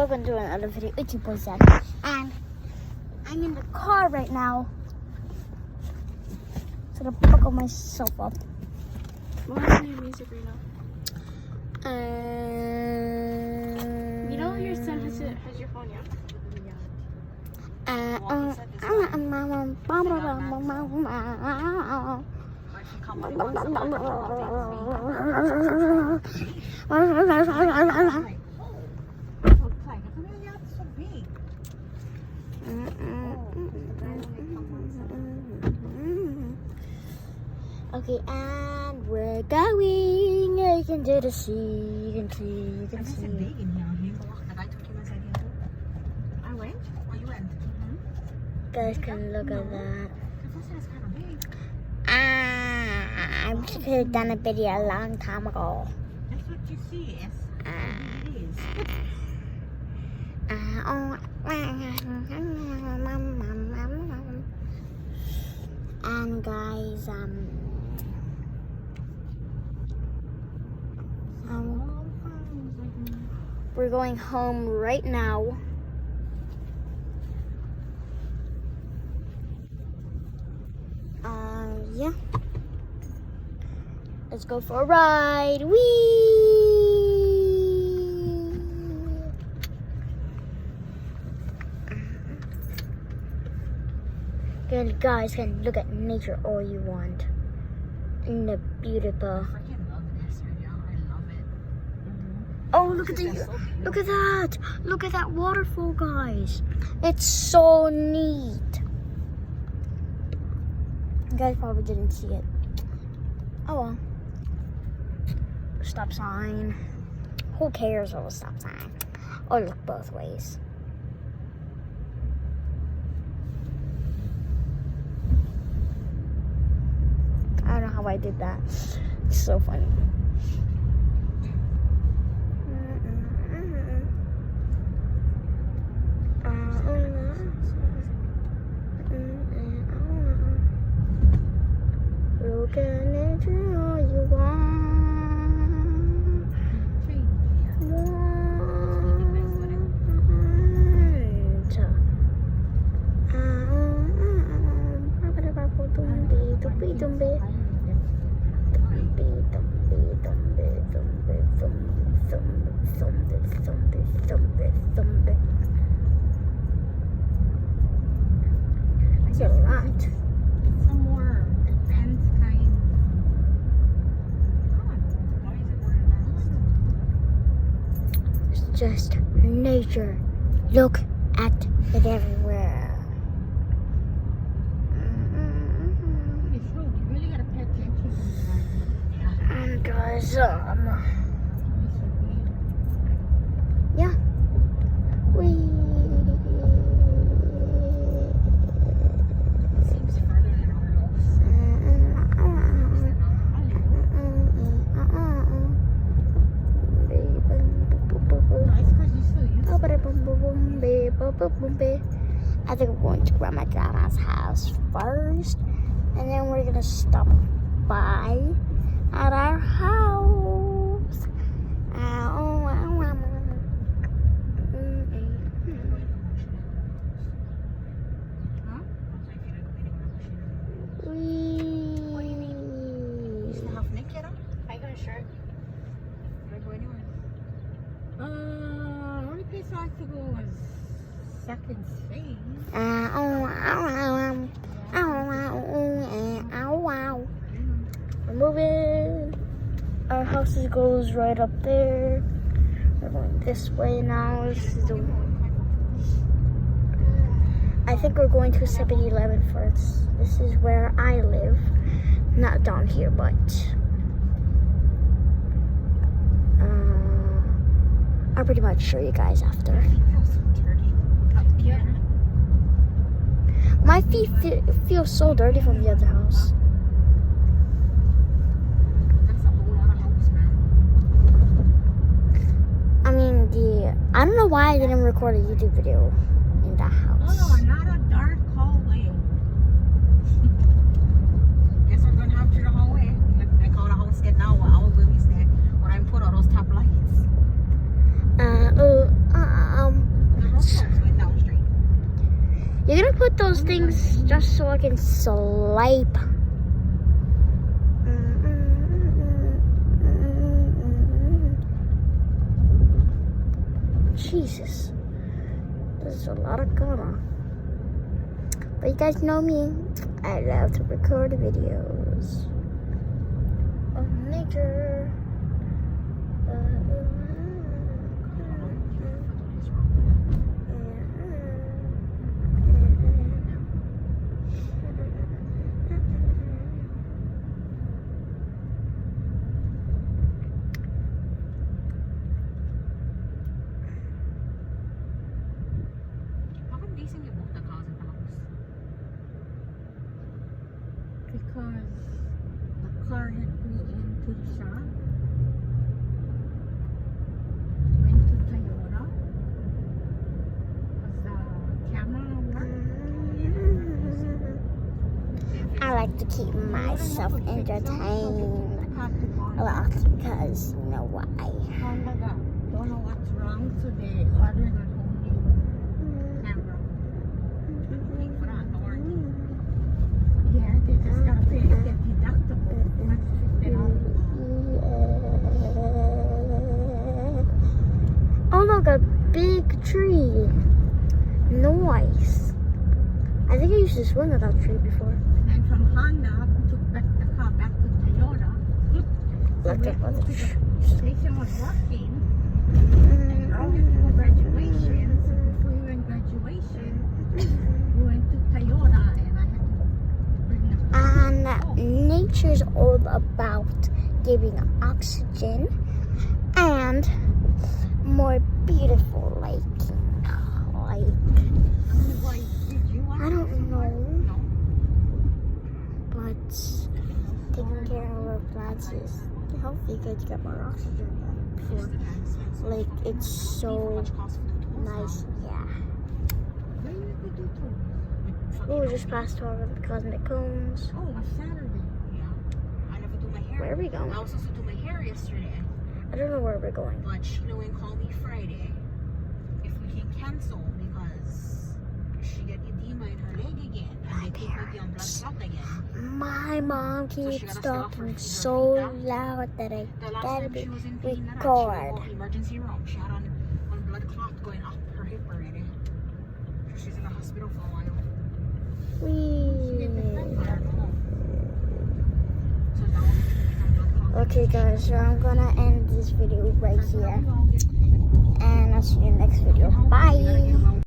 welcome to another video. It's your boy Zach, and I'm in the car right now. So to buckle myself up. What's your music right now? You know your son has your phone, yeah? Okay, and we're going. You can do the sea. You can see. I went? Oh, you went? Guys can look at that. I wish I could have done a video a long time ago. That's what you see. It is. And guys, we're going home right now. Yeah. Let's go for a ride. Whee! You guys can look at nature all you want. In the beautiful. I freaking love this right now. I love it. Oh, look at that! Look at that waterfall, guys. It's so neat. You guys probably didn't see it. Oh well. Stop sign. Who cares about a stop sign? Or look both ways. I don't know how I did that. It's so funny. Look at nature all you want. It's a lot. Some more advanced kind. Why is it more advanced? It's just nature. Look at it everywhere. You really gotta pay attention. And guys, yeah. Seems further than our house. Nice because you still use I think we're going to Grandma Grandma's house first, and then we're gonna stop by at our house. What do you mean? You still have naked on? I got a shirt. Can I go anywhere? The only place I like to go was Second Space. We're moving. Our house goes right up there. We're going this way now. I think we're going to 7-Eleven first. This is where I live. Not down here, but I'll pretty much show you guys after. Yeah. My feet feel so dirty from the other house. That's a whole other house, man. I mean, I don't know why I didn't record a YouTube video in that house. Oh, not a dark hallway. Guess we're gonna have to the hallway. I call the house get now. Our will be there. When I put all those top lights. You're gonna put those things just so I can sleep. Jesus, there's a lot of going on. But you guys know me. I love to record videos of nature. Because the car had pulled into the shop, went to Toyota, because the camera worked. I like to keep myself entertained a lot because you know why. Honda don't know what's wrong, so they ordered a whole new camera. Pay for that, the warranty. Yeah, they just gotta pay the deductible. That's $50. Oh look, a big tree. Nice. I think I used to swing at that tree before. And from Honda, we took back the car back to Toyota. Look at what the Station was working. And I went to graduation. So before we went graduation, we went to Toyota and I had to bring the car. And nature's all about giving oxygen and more beautiful lighting. Like, I don't know, but taking care of our plants is healthy because you get more oxygen than before. Like, it's so nice, yeah. Oh, we just passed all of the cosmic cones. Oh, it's Saturday. Yeah. I never do my hair. Where are we going? I was supposed to do my hair yesterday. I don't know where we're going. But Sheila will call me Friday if we can cancel because she get edema in her leg again. And they take her on blood clot again. My mom keeps talking so loud that I The last gotta time be she was in pain, she record. went to emergency room. She had on blood clot going up her hip already. So she's in the hospital for a while. She did the thing, but I don't know. So now Okay guys, so I'm gonna end this video right here. And I'll see you in the next video.